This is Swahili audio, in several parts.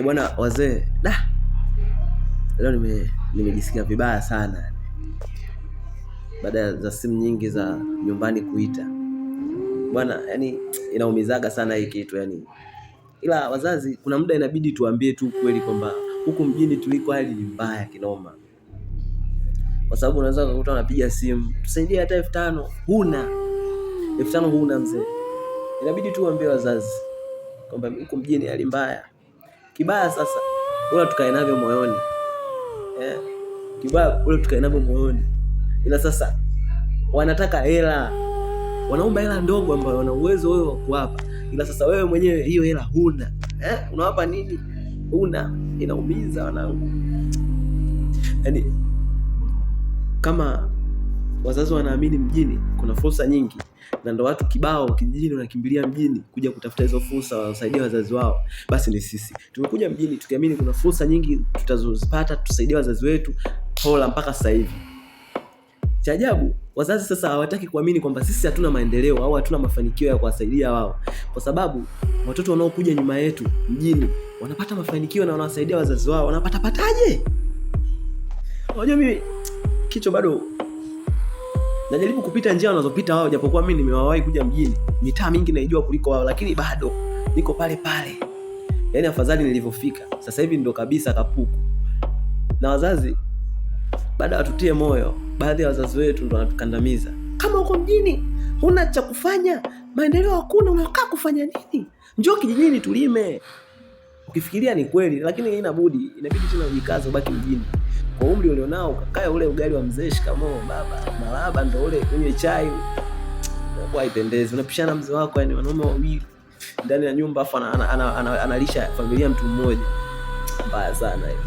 Bwana wazee, leo nimejisikia vibaya sana baada za simu nyingi za nyumbani kuita bwana, yani inaumizaga sana hii kitu yani. Ila wazazi, kuna muda inabidi tuambie tu kweli kwamba huku mjini tuliko hali ni mbaya kinoma, kwa sababu unaweza kukuta unapiga simu, tusaidie hata 5,000 huna 5,000 huna mzee. Inabidi tu uambie wazazi kwamba huku mjini hali mbaya. Kibaya sasa ula tukae navyo moyoni. Kibaya ule tukae navyo moyoni. Ila sasa wanataka hela. Wanaomba hela ndogo ambayo wana uwezo wewe wa kuwapa. Ila sasa wewe mwenyewe hiyo hela huna. Unawapa nini? Huna. Inaumiza wanangu. Yaani kama wazazi wanaamini mjini kuna fursa nyingi, na ndo watu kibao kijijini wanakimbilia mjini kuja kutafuta hizo fursa wasaidia wazazi wao, basi ni sisi tumekuja mjini tukiamini kuna fursa nyingi tutazozipata tusaidie wazazi wetu hola mpaka sasa hivi. Cha ajabu wazazi sasa hawataki kuamini kwamba sisi hatuna maendeleo au hatuna mafanikio ya kuwasaidia wao, kwa sababu watoto wanaokuja nyuma yetu mjini wanapata mafanikio na wanawasaidia wazazi wao. Wanapata pataje? Unajua mimi kicho bado najaribu kupita njia wanazopita wao, japokuwa mimi nimewahi kuja mjini, mitaa mingi naijua kuliko wao, lakini bado niko pale pale. Yaani afadhali nilivyofika. Sasa hivi ndo kabisa kapuku. Na wazazi baada watutie moyo, baadhi ya wazazi wetu ndo wanatukandamiza. Kama uko mjini huna cha kufanya, maendeleo hakuna, unakaa kufanya nini? Njoo kijijini tulime. Ukifikiria ni kweli, lakini haina budi, inabidi tena ujikaze ubaki mjini. Kwa umri ulionao ukakae ule ugali wa mzee shikamoo baba marahaba ndo ule kwenye chai, kwa haipendezi. Unapishana mzee wako, yani wanaume wawili ndani ya nyumba afa analisha familia mtu mmoja. Mbaya sana hiyo.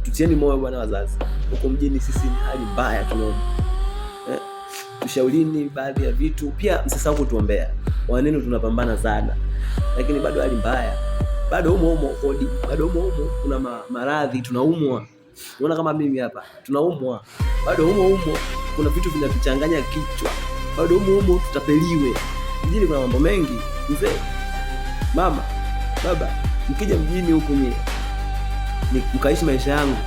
Tutieni moyo bwana wazazi, huko mjini sisi ni hali mbaya tunaona. Tushaurini baadhi ya vitu, pia msisahau kutuombea. Wanenu tunapambana sana, lakini bado hali mbaya. Bado humo kodi, bado humo kuna maradhi, tunaumwa. Unaona kama mimi hapa, tunaumwa. Bado humo kuna vitu vinatuchanganya kichwa. Bado humo tutapeliwe. Mjini kuna mambo mengi. Mzee, mama, baba, mkija mjini huko ni mkaishi maisha yangu,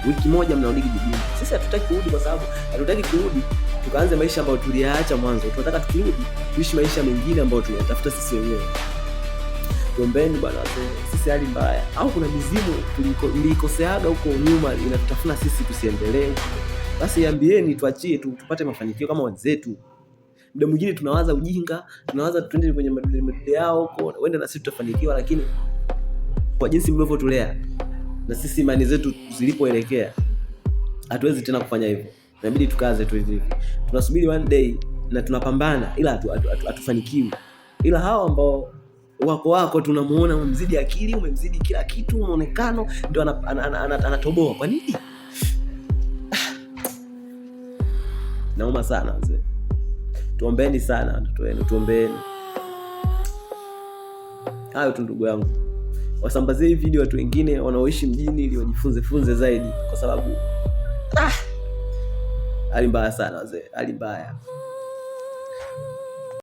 wiki moja mnarudi kijijini. Sisi hatutaki kurudi, kwa sababu hatutaki kurudi tukaanze maisha ambayo tuliyaacha mwanzo. Tunataka tukirudi tuishi maisha mengine ambayo tunatafuta sisi wenyewe. Tuombeni bwana wazee, sisi hali mbaya. Au kuna mizimu tulikoseaga huko nyuma inatutafuna sisi tusiendelee. Basi ambieni tuachie tupate mafanikio kama wenzetu. Muda mwingine tunawaza ujinga, tunawaza twende kwenye madude yao huko, wende na sisi tutafanikiwa, lakini kwa jinsi mlivyotulea na sisi imani zetu zilipoelekea, hatuwezi tena kufanya hivyo. Inabidi tukaze tu hivi. Tunasubiri one day na tunapambana, ila hatufanikiwi. Ila hao ambao wako tunamuona umemzidi akili, umemzidi kila kitu, muonekano, ndio anatoboa. Kwa nini? Nauma sana mzee. Tuombeeni sana watoto wenu, tuombeeni. Hayo tu ndugu yangu. Wasambazie hii video watu wengine wanaoishi mjini ili wajifunze zaidi, kwa sababu hali mbaya sana wazee, hali mbaya.